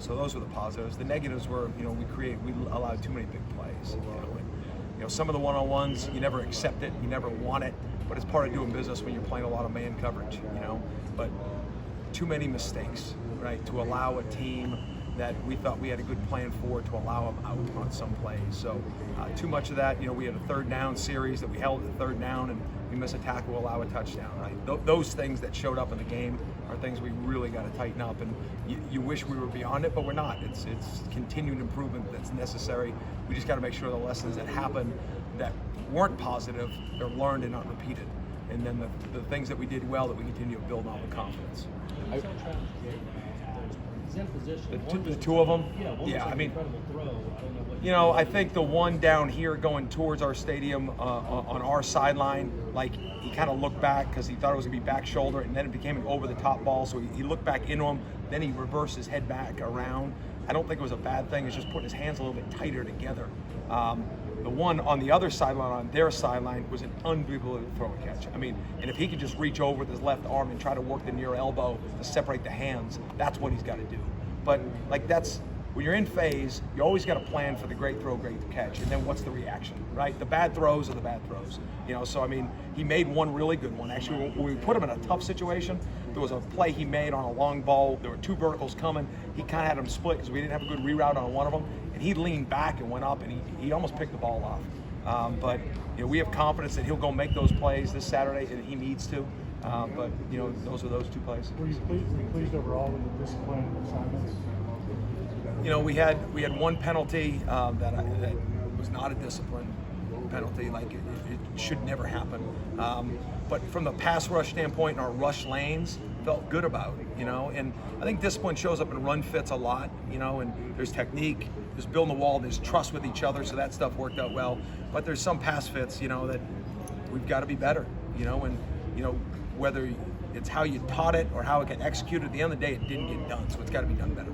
So those were the positives. The negatives were, we allowed too many big plays. Some of the one-on-ones, you never accept it, you never want it, but it's part of doing business when you're playing a lot of man coverage, But too many mistakes, right? To allow a team that we thought we had a good plan for to allow them out on some plays. So too much of that. We had a third down series that we held at the third down and we miss a tackle, allow a touchdown, right? Those things that showed up in the game are things we really got to tighten up, and you wish we were beyond it, but we're not. It's continued improvement that's necessary. We just got to make sure the lessons that happened that weren't positive, they're learned and not repeated. And then the things that we did well, that we continue to build on with confidence. The two of them? Yeah, I mean, I think the one down here going towards our stadium on our sideline, like he kind of looked back because he thought it was going to be back shoulder, and then it became an over-the-top ball, so he looked back into him, then he reversed his head back around. I don't think it was a bad thing. It's just putting his hands a little bit tighter together. The one on the other sideline, on their sideline, was an unbelievable throw and catch. I mean, and if he could just reach over with his left arm and try to work the near elbow to separate the hands, that's what he's got to do. But when you're in phase, you always got to plan for the great throw, great catch, and then what's the reaction, right? The bad throws are the bad throws. So I mean, he made one really good one. Actually, when we put him in a tough situation, there was a play he made on a long ball. There were two verticals coming. He kind of had them split because we didn't have a good reroute on one of them, and he leaned back and went up, and he almost picked the ball off. But we have confidence that he'll go make those plays this Saturday, and he needs to. But those are those two plays. Were you pleased overall with the discipline assignments? We had one penalty that was not a discipline penalty. Like it should never happen. But from the pass rush standpoint, and our rush lanes felt good about, And I think discipline shows up in run fits a lot, And there's technique, there's building the wall, there's trust with each other, so that stuff worked out well. But there's some pass fits, that we've got to be better, And whether it's how you taught it or how it got executed, at the end of the day, it didn't get done, so it's got to be done better.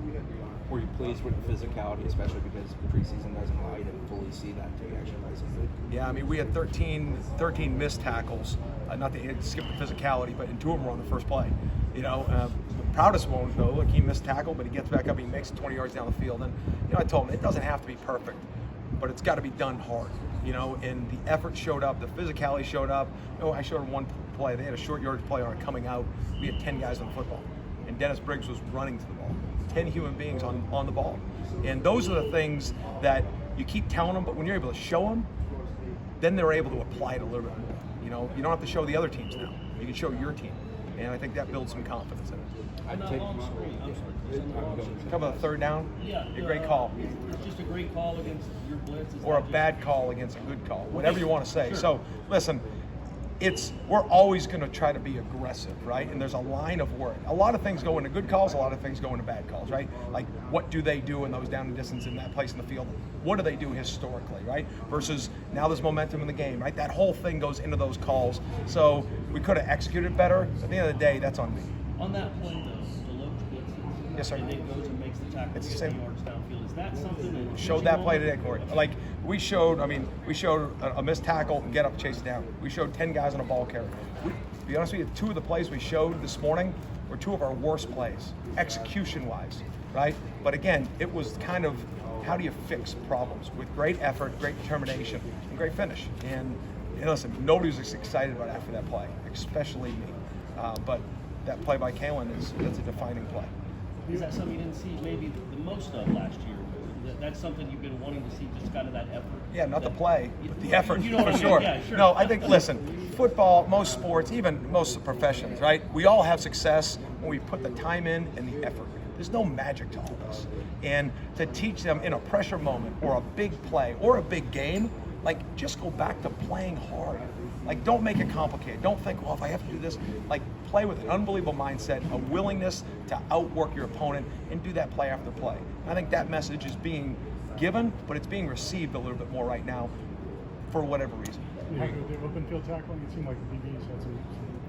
Were you pleased with the physicality, especially because preseason doesn't allow you to fully see that until you actually play something? Yeah, I mean, we had 13 missed tackles, not to skip the physicality, but and two of them were on the first play. The proudest one, though, look, he missed tackle, but he gets back up, he makes it 20 yards down the field. And, I told him, it doesn't have to be perfect, but it's got to be done hard, and the effort showed up, the physicality showed up. I showed him one play. They had a short yardage play on it coming out. We had 10 guys on the football, and Dennis Briggs was running to the ball. 10 human beings on the ball. And those are the things that you keep telling them, but when you're able to show them, then they're able to apply it a little bit more. You don't have to show the other teams now. You can show your team. And I think that builds some confidence in it. Talk about a third down? Yeah. A great call. It's just a great call against your blitz. Or a bad call against a good call. Whatever you want to say. Sure. So, listen, we're always going to try to be aggressive, right? And there's a line of work. A lot of things go into good calls, a lot of things go into bad calls, right? Like, what do they do in those down and distance in that place in the field? What do they do historically, right? Versus now there's momentum in the game, right? That whole thing goes into those calls. So we could have executed better. At the end of the day, that's on me. On that play, though, the Loach blitzes, yes, sir. And then goes and makes the tackle 10 yards downfield. Is that something that showed that play today, Corey? Like we showed a missed tackle and get up, chase it down. We showed 10 guys on a ball carrier. To be honest with you, two of the plays we showed this morning were two of our worst plays, execution-wise, right? But again, it was kind of how do you fix problems with great effort, great determination, and great finish. And listen, nobody was as excited about after that play, especially me. But that play by Kalen that's a defining play. Is that something you didn't see maybe the most of last year? That's something you've been wanting to see, just kind of that effort? Yeah, not the play, but the effort, you know for what I mean? sure. Yeah, sure. No, I think, listen, football, most sports, even most professions, right? We all have success when we put the time in and the effort. There's no magic to all this. And to teach them in a pressure moment or a big play or a big game, like, just go back to playing hard. Like, don't make it complicated. Don't think, well, if I have to do this, like, play with an unbelievable mindset, a willingness to outwork your opponent and do that play after play. I think that message is being given, but it's being received a little bit more right now for whatever reason. Yeah, the open field tackling, it seemed like the DBs had some.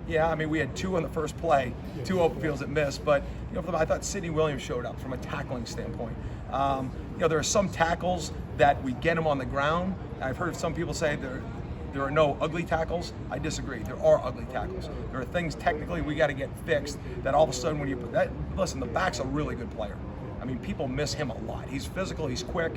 Yeah, I mean, we had two on the first play, two open fields that missed, but I thought Sidney Williams showed up from a tackling standpoint. There are some tackles that we get them on the ground. I've heard some people say there are no ugly tackles. I disagree. There are ugly tackles. There are things technically we got to get fixed that all of a sudden when you put that, listen, the back's a really good player. I mean, people miss him a lot. He's physical, he's quick,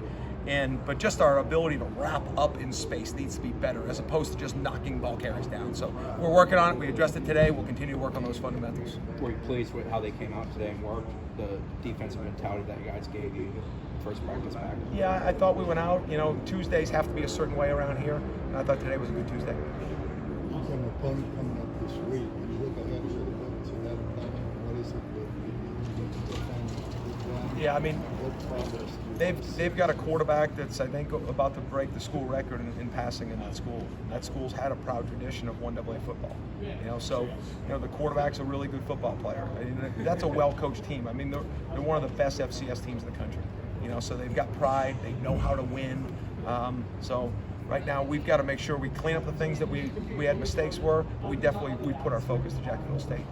but just our ability to wrap up in space needs to be better as opposed to just knocking ball carriers down. So we're working on it. We addressed it today. We'll continue to work on those fundamentals. Were you pleased with how they came out today and worked the defensive mentality that you guys gave you first practice back? Yeah, I thought we went out. You know, Tuesdays have to be a certain way around here, and I thought today was a good Tuesday. You've got an opponent coming up this week. When you look ahead a little bit to that opponent, what is it that you need to defend with them? Yeah, I mean, What progress do you they've got a quarterback that's, I think, about to break the school record in passing in that school. That school's had a proud tradition of 1AA football. You know, so the quarterback's a really good football player. I mean, that's a well-coached team. I mean, they're one of the best FCS teams in the country. You know, so they've got pride. They know how to win. So right now we've got to make sure we clean up the things that we had mistakes were. But we put our focus to Jacksonville State.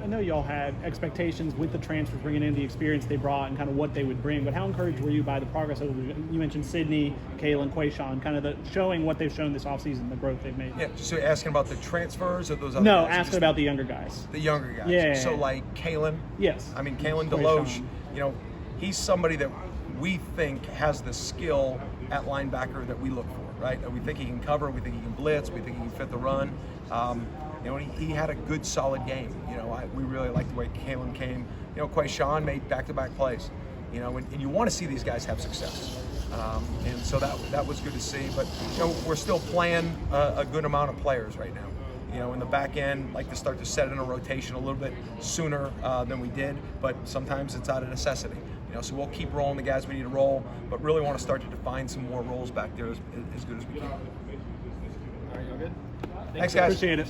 I know y'all had expectations with the transfers bringing in the experience they brought and kind of what they would bring, but how encouraged were you by the progress of, you mentioned Sydney, Kalen, Quayshawn, kind of showing what they've shown this offseason, the growth they've made? Yeah, so you're asking about the transfers or those other No, guys? asking about the younger guys. The younger guys. Yeah. So like Kalen. Yes. I mean, Kalen Quayshawn. Deloche, he's somebody that we think has the skill at linebacker that we look for, right? We think he can cover, we think he can blitz, we think he can fit the run. He had a good, solid game. We really liked the way Kalen came. Quayshawn made back-to-back plays. And you want to see these guys have success. And so that was good to see. But we're still playing a good amount of players right now. In the back end, like to start to set in a rotation a little bit sooner than we did. But sometimes it's out of necessity. So we'll keep rolling the guys we need to roll, but really want to start to define some more roles back there as good as we can. All right, y'all good? Thanks, guys. Appreciate it.